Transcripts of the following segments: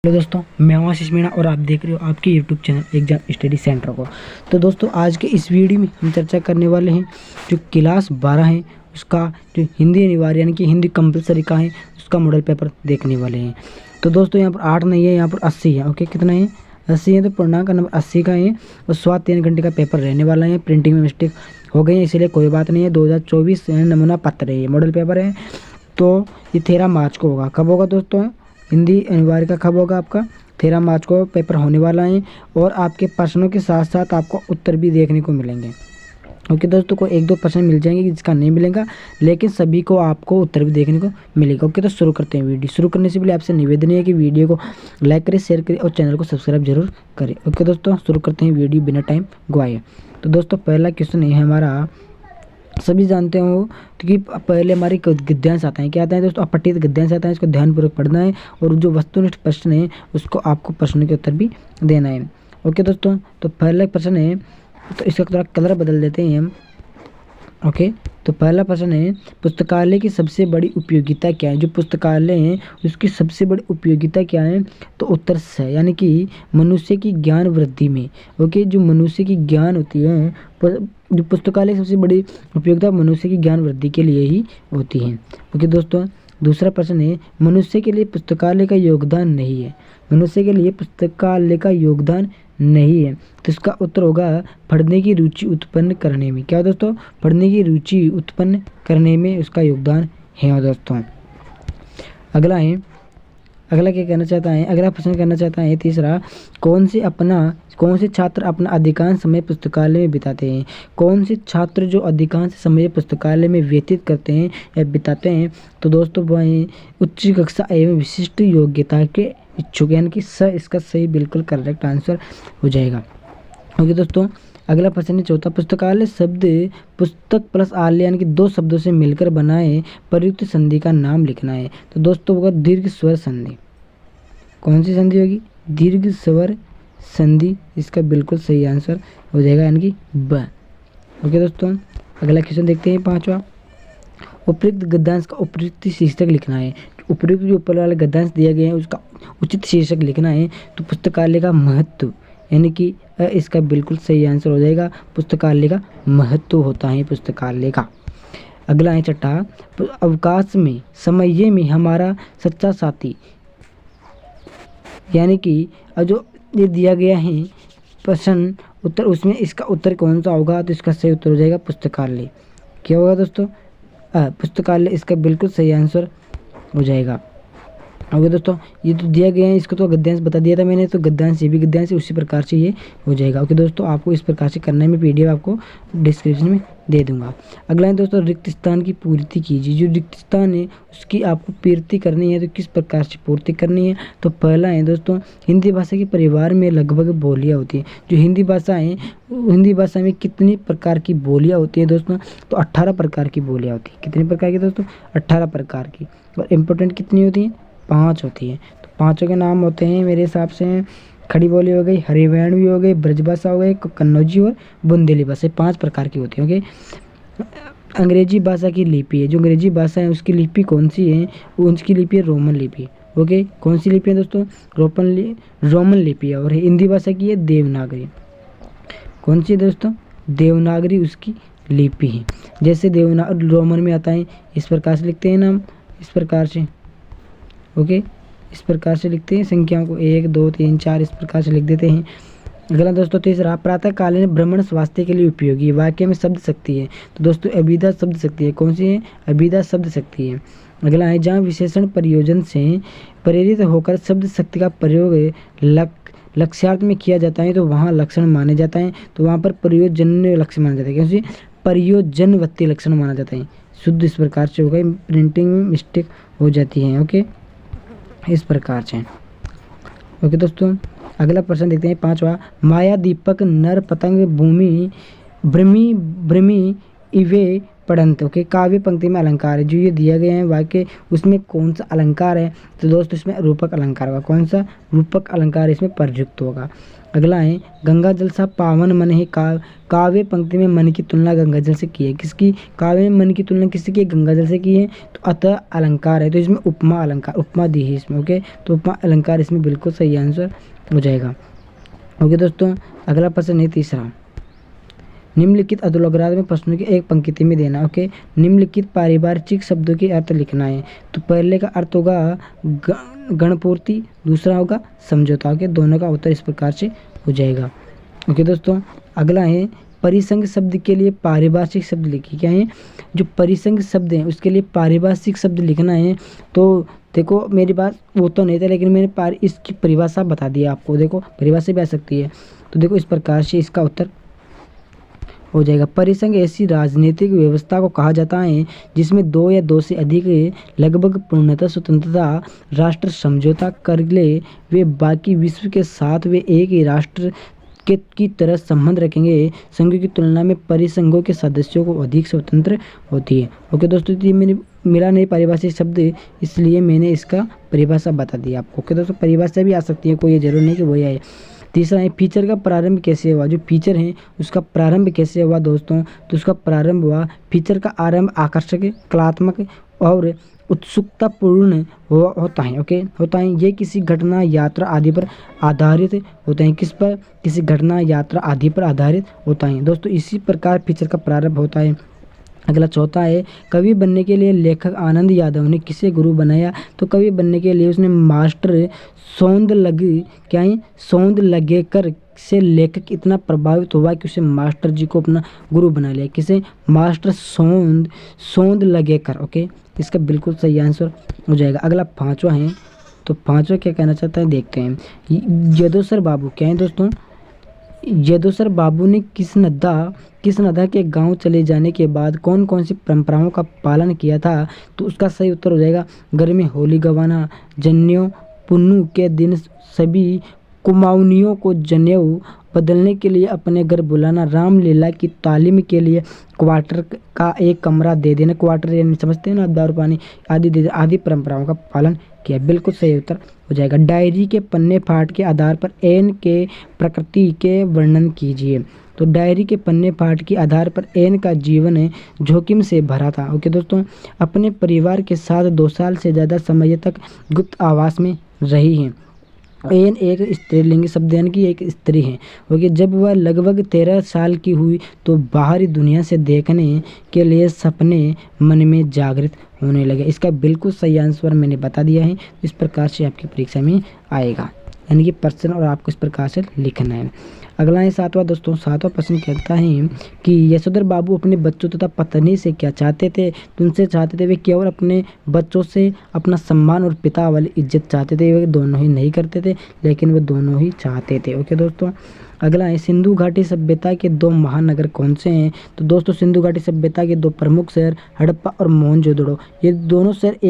Hello दोस्तों, मैं हूं आशीष मीणा और आप देख रहे हो आपके YouTube channel exam study centre को। तो दोस्तों, आज के इस वीडियो में हम चर्चा करने वाले हैं जो क्लास 12 है उसका जो हिंदी अनिवार्य यानी कि हिंदी कंपलसरी का है उसका मॉडल पेपर देखने वाले हैं। तो दोस्तों, यहाँ पर 8 नहीं है, यहाँ पर 80 है। ओके, कितना है? 80 है। तो पूर्णांक नंबर 80 का है और स्वाद 3 घंटे का पेपर रहने वाला है। प्रिंटिंग में मिस्टेक हो गई है, इसीलिए कोई बात नहीं है। 2024 नमूना पत्र है, ये मॉडल पेपर है। तो ये 13 मार्च को होगा। कब होगा दोस्तों? हिंदी अनिवार्य का कब होगा? आपका 13 मार्च को पेपर होने वाला है और आपके प्रश्नों के साथ साथ आपको उत्तर भी देखने को मिलेंगे। ओके दोस्तों, को 1-2 प्रश्न मिल जाएंगे जिसका नहीं मिलेगा, लेकिन सभी को आपको उत्तर भी देखने को मिलेगा। ओके, तो शुरू करते हैं। वीडियो शुरू करने से पहले आपसे निवेदन है कि वीडियो को लाइक करें, शेयर करें और चैनल को सब्सक्राइब जरूर करें। ओके दोस्तों, शुरू करते हैं वीडियो बिना टाइम गवाए। तो दोस्तों, पहला क्वेश्चन है हमारा, सभी जानते हो कि पहले हमारे गद्यांश आता है। क्या आता है दोस्तों? अपठित गद्यांश आता है। इसको ध्यानपूर्वक पढ़ना है और जो वस्तुनिष्ठ प्रश्न है उसको आपको प्रश्न के उत्तर भी देना है। ओके दोस्तों, तो पहला प्रश्न है, तो इसका थोड़ा कलर बदल देते हैं हम। ओके, तो पहला प्रश्न है, पुस्तकालय की सबसे बड़ी उपयोगिता क्या है? जो पुस्तकालय है उसकी सबसे बड़ी उपयोगिता क्या है? तो उत्तर है, यानी कि मनुष्य की ज्ञान वृद्धि में। ओके, जो मनुष्य की ज्ञान होती है, जो पुस्तकालय की सबसे बड़ी उपयोगिता मनुष्य की ज्ञान वृद्धि के लिए ही होती है। ओके दोस्तों, दूसरा प्रश्न है, मनुष्य के लिए पुस्तकालय का योगदान नहीं है। मनुष्य के लिए पुस्तकालय का योगदान नहीं है, तो इसका उत्तर होगा पढ़ने की रुचि उत्पन्न करने में। क्या दोस्तों? पढ़ने की रुचि उत्पन्न करने में उसका योगदान है दोस्तों। अगला क्या कहना चाहता है? अगला प्रश्न करना चाहता है तीसरा, कौन से छात्र अपना अधिकांश समय पुस्तकालय में बिताते हैं? कौन से छात्र जो अधिकांश समय पुस्तकालय में व्यतीत करते हैं या बिताते हैं? तो दोस्तों, वह उच्च कक्षा एवं विशिष्ट योग्यता के इच्छुक, यानी कि इसका सही बिल्कुल करेक्ट आंसर हो जाएगा। ओके दोस्तों, अगला प्रश्न है चौथा, पुस्तकालय शब्द पुस्तक प्लस आलय यानी कि 2 शब्दों से मिलकर बनाए प्रयुक्त संधि का नाम लिखना है। तो दोस्तों, होगा दीर्घ स्वर संधि। कौन सी संधि होगी? दीर्घ स्वर संधि, इसका बिल्कुल सही आंसर हो जाएगा, यानी कि ब। ओके दोस्तों, अगला क्वेश्चन देखते हैं पांचवा, उपयुक्त गद्यांश का उपयुक्त शीर्षक लिखना है। उपयुक्त जो ऊपर वाले गद्यांश दिया गया है उसका उचित शीर्षक लिखना है। तो पुस्तकालय का महत्व, यानी कि इसका बिल्कुल सही आंसर हो जाएगा, पुस्तकालय का महत्व होता है पुस्तकालय का। अगला है छठा, अवकाश में समय में हमारा सच्चा साथी, यानी कि जो ये दिया गया है प्रश्न उत्तर, उसमें इसका उत्तर कौन सा होगा? तो इसका सही उत्तर हो जाएगा पुस्तकालय। क्या होगा दोस्तों? पुस्तकालय इसका बिल्कुल सही आंसर हो जाएगा। ओके दोस्तों, ये तो दिया गया है, इसको तो गद्यांश बता दिया था मैंने, तो गद्यांश ये भी गद्यांश उसी प्रकार से ये हो जाएगा। ओके दोस्तों, आपको इस प्रकार से करना है, मैं पीडीएफ आपको डिस्क्रिप्शन में दे दूंगा। अगला है दोस्तों, रिक्त स्थान की पूर्ति कीजिए। जो रिक्त स्थान है उसकी आपको पूर्ति करनी है, तो किस प्रकार से पूर्ति करनी है? तो पहला है दोस्तों, हिंदी भाषा के परिवार में लगभग बोलियाँ होती हैं। जो हिंदी भाषा है, हिंदी भाषा में कितनी प्रकार की बोलियाँ होती हैं दोस्तों? तो 18 प्रकार की बोलियाँ होती हैं। कितने प्रकार की दोस्तों? 18 प्रकार की। और इम्पोर्टेंट कितनी होती हैं? 5 होती है। तो 5 के नाम होते हैं मेरे हिसाब से, खड़ी बोली हो गई, हरियाणवी हो गई, ब्रजभाषा हो गई, कन्नौजी और बुंदेली भाषा, 5 प्रकार की होती है। ओके, अंग्रेजी भाषा की लिपि है, जो अंग्रेजी भाषा है उसकी लिपि कौन सी है? उसकी लिपि है रोमन लिपि। ओके, कौन सी लिपि है दोस्तों? रोमन लिपि है। और हिंदी भाषा की है देवनागरी। कौन सी है दोस्तों? देवनागरी उसकी लिपि है। जैसे रोमन में आता है, इस प्रकार से लिखते हैं नाम, इस प्रकार से। ओके, इस प्रकार से लिखते हैं संख्याओं को, 1 2 3 4 इस प्रकार से लिख देते हैं। अगला दोस्तों तीसरा, प्रातःकालीन भ्रमण स्वास्थ्य के लिए उपयोगी है। वाक्य में शब्द शक्ति है। तो दोस्तों, अभिधा शब्द शक्ति है। कौन सी है? अभिधा शब्द शक्ति है। अगला है, जहाँ विशेषण प्रयोजन से प्रेरित होकर शब्द शक्ति का प्रयोग लक्ष्यार्थ में किया जाता है तो वहाँ लक्षण माने जाता है। तो वहाँ पर प्रयोजन्य लक्षण माना जाता है। क्योंकि प्रयोजनवती लक्षण माना जाता है। शुद्ध इस प्रकार से होगा, प्रिंटिंग में मिस्टेक हो जाती है। ओके, इस प्रकार से। ओके दोस्तों, अगला प्रश्न देखते हैं पांचवा, माया दीपक नर पतंग भूमि भ्रमी इवे पढ़ंत। ओके, काव्य पंक्ति में अलंकार है, जो ये दिया गया है वाक्य उसमें कौन सा अलंकार है, तो दोस्तों इसमें रूपक अलंकार होगा। कौन सा रूपक अलंकार इसमें प्रयुक्त होगा। अगला है गंगा जल सा पावन मन है, काव्य पंक्ति में मन की तुलना गंगा जल से की है। किसकी? काव्य में मन की तुलना किससे की है? गंगा जल से की है। तो अतः अलंकार है, तो इसमें उपमा अलंकार, उपमा दी है इसमें। ओके, तो उपमा अलंकार इसमें बिल्कुल सही आंसर हो जाएगा। ओके दोस्तों, अगला प्रश्न है तीसरा, निम्नलिखित अधोलग्राद में प्रश्नों की एक पंक्ति में देना। ओके, निम्नलिखित पारिभाषिक शब्दों के अर्थ लिखना है। तो पहले का अर्थ होगा गणपूर्ति, दूसरा होगा समझौता। के दोनों का उत्तर इस प्रकार से हो जाएगा। ओके दोस्तों, अगला है परिसंग शब्द के लिए पारिभाषिक शब्द लिखिए। क्या है? जो परिसंग शब्द हैं उसके लिए पारिभाषिक शब्द लिखना है। तो देखो मेरी बात वो तो नहीं था, लेकिन मैंने इसकी परिभाषा बता दी आपको। देखो परिभाषा भी आ सकती है। तो देखो इस प्रकार से इसका उत्तर हो जाएगा। परिसंघ ऐसी राजनीतिक व्यवस्था को कहा जाता है जिसमें दो या दो से अधिक लगभग पूर्णतः स्वतंत्रता राष्ट्र समझौता कर ले, वे बाकी विश्व के साथ वे एक ही राष्ट्र की तरह संबंध रखेंगे। संघ की तुलना में परिसंघों के सदस्यों को अधिक स्वतंत्र होती है। ओके दोस्तों, ये मैंने मिला नहीं पारिभाषिक शब्द, इसलिए मैंने इसका परिभाषा बता दी आपको। ओके दोस्तों, परिभाषा भी आ सकती है, कोई जरूर नहीं कि वही आए। तीसरा है फीचर का प्रारंभ कैसे हुआ। जो फीचर है उसका प्रारंभ कैसे हुआ दोस्तों, तो उसका प्रारंभ हुआ, फीचर का आरंभ आकर्षक, कलात्मक और उत्सुकतापूर्ण होता है। ओके, होता है। ये किसी घटना यात्रा आदि पर आधारित होते हैं। किस पर? किसी घटना यात्रा आदि पर आधारित होता है दोस्तों। इसी प्रकार फीचर का प्रारंभ होता है। अगला चौथा है कवि बनने के लिए लेखक आनंद यादव ने किसे गुरु बनाया। तो कवि बनने के लिए उसने मास्टर सोंदलगेकर से लेखक इतना प्रभावित हुआ कि उसे मास्टर जी को अपना गुरु बना लिया। किसे? मास्टर सोंदलगेकर। ओके, इसका बिल्कुल सही आंसर हो जाएगा। अगला पांचवा है, तो पांचवा क्या कहना चाहता है देखते हैं। यदोसर बाबू क्या है दोस्तों? यदोसर बाबू ने किसनदा के गांव चले जाने के बाद कौन कौन सी परंपराओं का पालन किया था। तो उसका सही उत्तर हो जाएगा घर में होली गवाना, जनेऊ पुन्नू के दिन सभी कुमाऊनियों को जनेऊ बदलने के लिए अपने घर बुलाना, रामलीला की तालीम के लिए क्वार्टर का एक कमरा दे देना, क्वार्टर यानी समझते हैं ना, दारू पानी आदि परंपराओं का पालन किया। बिल्कुल सही उत्तर हो जाएगा। डायरी के पन्ने फाट के आधार पर एन के प्रकृति के वर्णन कीजिए। तो डायरी के पन्ने फाट के आधार पर एन का जीवन जोखिम से भरा था। ओके दोस्तों, अपने परिवार के साथ 2 साल से ज़्यादा समय तक गुप्त आवास में रही हैं। एन एक स्त्रीलिंगी शब्द यानी कि एक स्त्री है। ओके, जब वह लगभग 13 साल की हुई तो बाहरी दुनिया से देखने के लिए सपने मन में जागृत होने लगे। इसका बिल्कुल सही आंसर मैंने बता दिया है। इस प्रकार से आपकी परीक्षा में आएगा, यानी कि प्रश्न और आपको इस प्रकार से लिखना है। अगला है सातवां दोस्तों। सातवां प्रश्न कहता है कि यशोधर बाबू अपने बच्चों तथा पत्नी से क्या चाहते थे। तो उनसे चाहते थे वे केवल अपने बच्चों से अपना सम्मान और पिता वाली इज्जत चाहते थे। वे दोनों ही नहीं करते थे, लेकिन वे दोनों ही चाहते थे। ओके दोस्तों, अगला है सिंधु घाटी सभ्यता के 2 महानगर कौन से हैं। तो दोस्तों सिंधु घाटी सभ्यता के 2 प्रमुख शहर हड़प्पा और मोहनजोदड़ो, ये दोनों शहर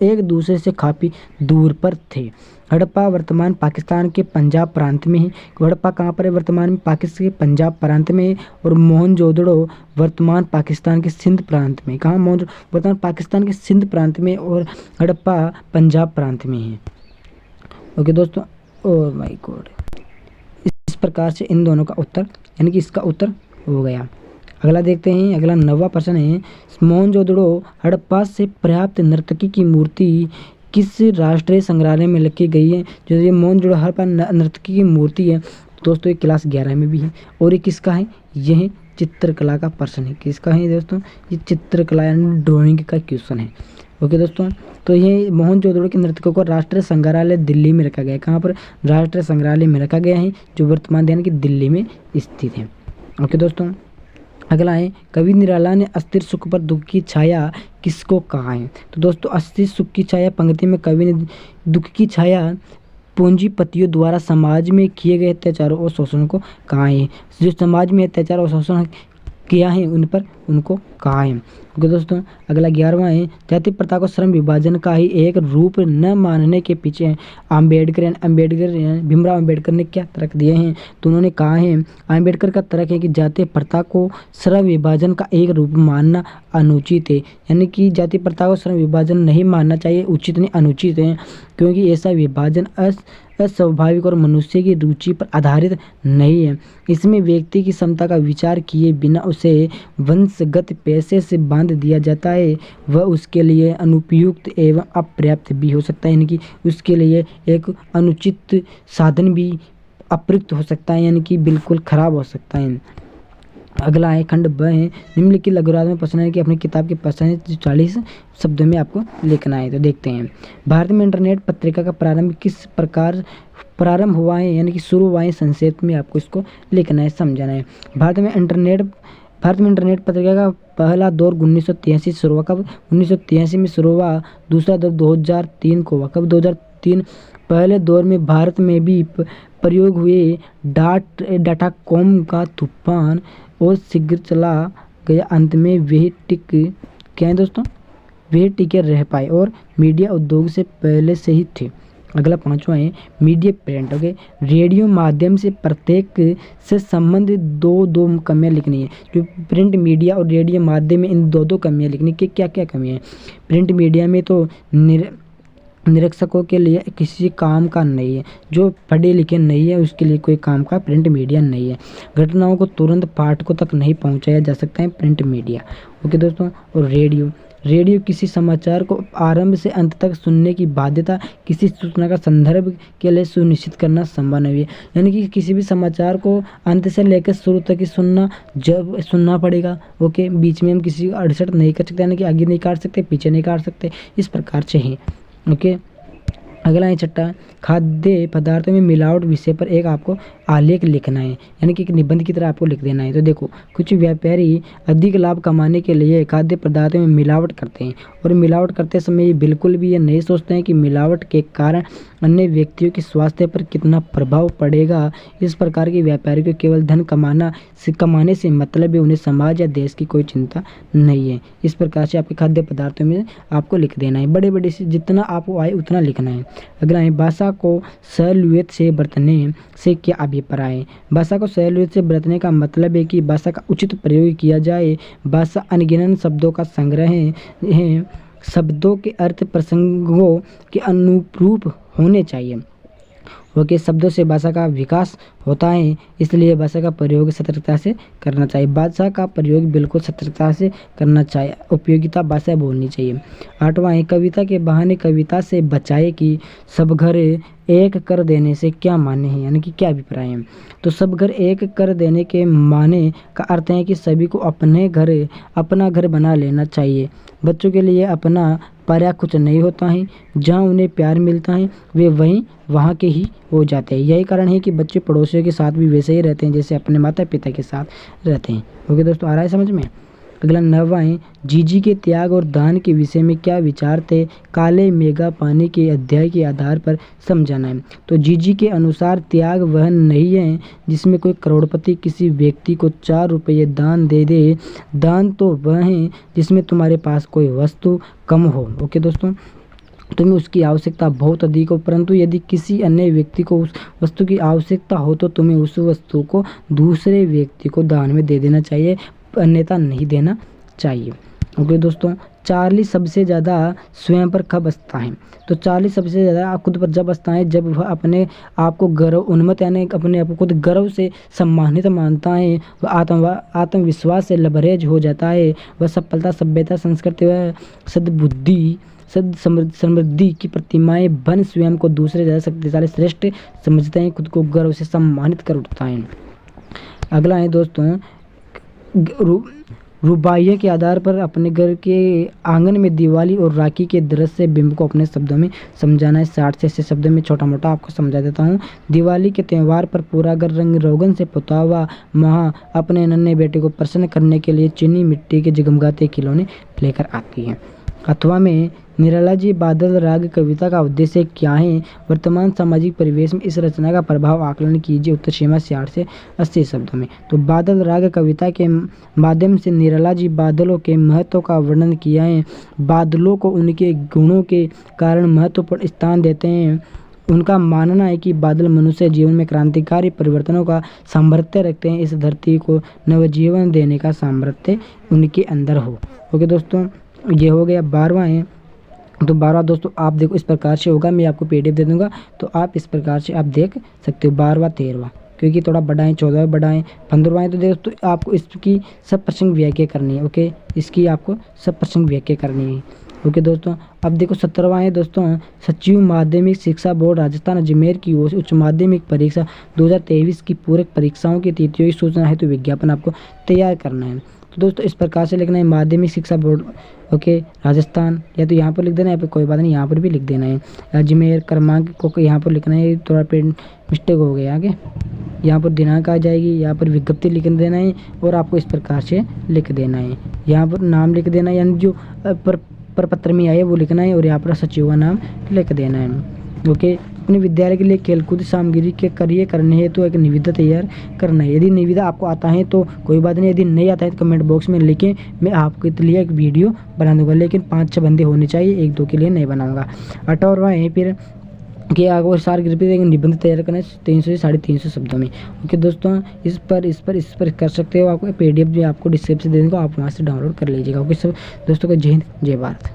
एक दूसरे से काफ़ी दूर पर थे। हड़प्पा वर्तमान पाकिस्तान के पंजाब प्रांत में है। हड़प्पा कहाँ पर है? वर्तमान में पाकिस्तान के पंजाब प्रांत में है। और मोहनजोदड़ो वर्तमान पाकिस्तान के सिंध प्रांत में। कहाँ? वर्तमान पाकिस्तान के सिंध प्रांत में और हड़प्पा पंजाब प्रांत में है। ओके दोस्तों, ओह माय गॉड, इस प्रकार से इन दोनों का उत्तर यानी कि इसका उत्तर हो गया। अगला देखते हैं। अगला 9वां प्रश्न है मोहनजोदड़ो हड़प्पा से पर्याप्त नर्तकी की मूर्ति किस राष्ट्रीय संग्रहालय में रखी गई है। जो ये मोहनजोदड़ो हड़प्पा नर्तकी की मूर्ति है दोस्तों, ये क्लास 11 में भी है। और ये किसका है? यह चित्रकला का प्रश्न है। किसका है दोस्तों? ये चित्रकला यानी ड्राइंग का क्वेश्चन है। ओके दोस्तों, तो ये मोहनजोदड़ो के नर्तकों को राष्ट्रीय संग्रहालय दिल्ली में रखा गया है। कहाँ पर? राष्ट्रीय संग्रहालय में रखा गया है, जो वर्तमान यानी कि दिल्ली में स्थित है। ओके दोस्तों, अगला है कवि निराला ने अस्थिर सुख पर दुख की छाया किसको कहा है। तो दोस्तों अस्थिर सुख की छाया पंक्ति में कवि ने दुख की छाया पूंजीपतियों द्वारा समाज में किए गए अत्याचारों और शोषण को कहा है। जो समाज में अत्याचार और शोषण किया है उन पर उनको कहा है। ओके दोस्तों, अगला 11वां है, जाति प्रथा को श्रम विभाजन का ही एक रूप न मानने के पीछे भीमराव अम्बेडकर ने क्या तर्क दिए हैं? तो उन्होंने कहा है, अम्बेडकर का तर्क है कि जाति प्रथा को श्रम विभाजन का एक रूप मानना अनुचित है। यानी कि जाति प्रथा को श्रम विभाजन नहीं मानना चाहिए, उचित नहीं अनुचित है, क्योंकि ऐसा विभाजन अस्वाभाविक और मनुष्य की रुचि पर आधारित नहीं है। इसमें व्यक्ति की क्षमता का विचार किए बिना उसे वंशगत पेशे से बांध दिया जाता है। वह उसके लिए अनुपयुक्त एवं अपर्याप्त भी हो सकता है, यानी कि उसके लिए एक अनुचित साधन भी अप्रयुक्त हो सकता है, यानी कि बिल्कुल खराब हो सकता है। अगला है खंड ब है, निम्नलिखित लघुराग में प्रश्न है कि अपनी किताब के प्रश्न 40 शब्दों में आपको लिखना है। तो देखते हैं, भारत में इंटरनेट पत्रिका का प्रारंभ किस प्रकार प्रारंभ हुआ है, यानी कि शुरू हुआ है, संक्षेप में आपको इसको लिखना है, समझना है। भारत में इंटरनेट पत्रिका का पहला दौर 1983 शुरू हुआ। कब? 1983 में शुरू हुआ। दूसरा दौर 2003 को हुआ। कब? 2003। पहले दौर में भारत में भी प्रयोग हुए डाटा कॉम का तूफान और शीघ्र चला गया। अंत में वही क्या है दोस्तों, वही टिके रह पाए और मीडिया उद्योग से पहले से ही थे। अगला 5वां है, मीडिया प्रिंट। ओके, रेडियो माध्यम से प्रत्येक से संबंधित दो कमियां लिखनी है। जो प्रिंट मीडिया और रेडियो माध्यम में इन दो कमियां लिखनी है। क्या क्या कमियां हैं? प्रिंट मीडिया में तो निरीक्षकों के लिए किसी काम का नहीं है, जो पढ़े लिखे नहीं है उसके लिए कोई काम का प्रिंट मीडिया नहीं है। घटनाओं को तुरंत पाठकों तक नहीं पहुंचाया जा सकता है, प्रिंट मीडिया। ओके दोस्तों, और रेडियो किसी समाचार को आरंभ से अंत तक सुनने की बाध्यता किसी सूचना का संदर्भ के लिए सुनिश्चित करना संभव नहीं है। यानी कि किसी भी समाचार को अंत से लेकर शुरू तक ही सुनना पड़ेगा। ओके, बीच में हम किसी अड़चन नहीं कर सकते, यानी कि आगे नहीं काट सकते, पीछे नहीं काट सकते, इस प्रकार से ही। ओके, अगला है छठा, खाद्य पदार्थों में मिलावट विषय पर एक आपको आलेख लिखना है, यानी कि एक निबंध की तरह आपको लिख देना है। तो देखो, कुछ व्यापारी अधिक लाभ कमाने के लिए खाद्य पदार्थों में मिलावट करते हैं और मिलावट करते समय ये बिल्कुल भी ये नहीं सोचते हैं कि मिलावट के कारण अन्य व्यक्तियों के स्वास्थ्य पर कितना प्रभाव पड़ेगा। इस प्रकार के व्यापारी को केवल धन कमाने से मतलब है, उन्हें समाज या देश की कोई चिंता नहीं है। इस प्रकार से आपके खाद्य पदार्थों में आपको लिख देना है, बड़े से जितना आपको आए उतना लिखना है। अगला है, भाषा को सहूलियत से बरतने से क्या अभिप्राय है? भाषा को सहूलियत से बरतने का मतलब है कि भाषा का उचित प्रयोग किया जाए। भाषा अनगिनत शब्दों का संग्रह है। शब्दों के अर्थ प्रसंगों के अनुरूप होने चाहिए। ओके, शब्दों से भाषा का विकास होता है, इसलिए भाषा का प्रयोग सतर्कता से करना चाहिए। भाषा का प्रयोग बिल्कुल सतर्कता से करना चाहिए। उपयोगिता भाषा बोलनी चाहिए। 8वां है, कविता के बहाने कविता से बचाए कि सब घर एक कर देने से क्या माने हैं, यानी कि क्या अभिप्राय है? तो सब घर एक कर देने के माने का अर्थ है कि सभी को अपना घर बना लेना चाहिए। बच्चों के लिए अपना पर्याय कुछ नहीं होता है। जहाँ उन्हें प्यार मिलता है वे वहाँ के ही हो जाते हैं। यही कारण है कि बच्चे पड़ोसियों के साथ भी वैसे ही रहते हैं जैसे अपने माता पिता के साथ रहते हैं। ओके दोस्तों, आ रहा है समझ में? अगला 9वां है, जीजी के त्याग और दान के विषय में क्या विचार थे? काले मेघा पानी के अध्याय के आधार पर समझाना है। तो जीजी के अनुसार त्याग वह नहीं है जिसमें कोई करोड़पति किसी व्यक्ति को 4 रुपये दान दे दे। दान तो वह है जिसमें तुम्हारे पास कोई वस्तु कम हो। ओके दोस्तों, तुम्हें उसकी आवश्यकता बहुत अधिक हो, परंतु यदि किसी अन्य व्यक्ति को उस वस्तु की आवश्यकता हो तो तुम्हें उस वस्तु को दूसरे व्यक्ति को दान में दे देना चाहिए, अन्यथा नहीं देना चाहिए। ओके दोस्तों, चार्ली सबसे ज़्यादा स्वयं पर कब हंसता है? तो चार्ली सबसे ज़्यादा खुद पर जब हंसता है जब वह अपने आप को गर्व उन्मत्त, यानी अपने आप को खुद गर्व से सम्मानित मानता है। वह आत्मविश्वास से लबरेज हो जाता है। वह सफलता, सभ्यता, संस्कृति व समृद्धि की प्रतिमाएं बन स्वयं को दूसरे ज़्यादा शक्तिशाली श्रेष्ठ समझते हैं, खुद को गर्व से सम्मानित कर उठता है। अगला है दोस्तों, रुबाइये के आधार पर अपने घर के आंगन में दिवाली और राखी के दृश्य से बिंब को अपने शब्दों में समझाना है। 60 से 80 शब्दों में छोटा मोटा आपको समझा देता हूँ। दिवाली के त्यौहार पर पूरा घर रंग रोगन से पुता हुआ माँ अपने नन्हे बेटे को प्रसन्न करने के लिए चीनी मिट्टी के जगमगाते खिलौने लेकर आती है। अथवा में निराला जी बादल राग कविता का उद्देश्य क्या है? वर्तमान सामाजिक परिवेश में इस रचना का प्रभाव आकलन कीजिए। उत्तर सीमा 60 से 80 शब्दों में। तो बादल राग कविता के माध्यम से निराला जी बादलों के महत्व का वर्णन किया है। बादलों को उनके गुणों के कारण महत्वपूर्ण स्थान देते हैं। उनका मानना है कि बादल मनुष्य जीवन में क्रांतिकारी परिवर्तनों का सामर्थ्य रखते हैं। इस धरती को नवजीवन देने का सामर्थ्य उनके अंदर हो। ओके दोस्तों, ये हो गया 12वां है। तो 12वां दोस्तों आप देखो इस प्रकार से होगा, मैं आपको PDF दे दूंगा, तो आप इस प्रकार से आप देख सकते हो 12वां 13वां, क्योंकि थोड़ा बड़ा है, 14वां बड़ा है, 15वां है। तो दोस्तों आपको इसकी सब प्रसंग व्याख्या करनी है। ओके, इसकी आपको सब प्रसंग व्याख्या करनी है। ओके दोस्तों, अब देखो 17वां है दोस्तों, सचिव माध्यमिक शिक्षा बोर्ड राजस्थान अजमेर की ओर से उच्च माध्यमिक परीक्षा 2023 की पूरक परीक्षाओं की तिथियों की सूचना हेतु विज्ञापन आपको तैयार करना है। तो दोस्तों इस प्रकार से लिखना है माध्यमिक शिक्षा बोर्ड, ओके, राजस्थान, या तो यहाँ पर लिख देना है, कोई बात नहीं यहाँ पर भी लिख देना है। अजमेर क्रमांक को यहाँ पर लिखना है, थोड़ा प्रिंट मिस्टेक हो गया आगे, यहाँ पर दिनांक आ जाएगी, यहाँ पर विज्ञप्ति लिख देना है और आपको इस प्रकार से लिख देना है। यहाँ पर नाम लिख देना है, यानी जो प्रपत्र में आए वो लिखना है और यहाँ पर सचिव का नाम लिख देना है। ओके, अपने विद्यालय के लिए खेलकूद सामग्री के कार्य करने हैं तो एक निविदा तैयार करना है। यदि निविदा आपको आता है तो कोई बात नहीं, यदि नहीं आता है तो कमेंट बॉक्स में लिखें, मैं आपके लिए एक वीडियो बना दूंगा, लेकिन 5-6 बंदे होने चाहिए, 1-2 के लिए नहीं बनाऊंगा। 18वां है फिर कि आपको सार कृपया एक निबंध तैयार करना है 300 से 350 शब्दों में। ओके दोस्तों, इस पर कर सकते हो। आपको PDF भी आपको डिस्क्रिप्शन दे दूँगा, आप वहाँ से डाउनलोड कर लीजिएगा। ओके सब दोस्तों को जय हिंद जय भारत।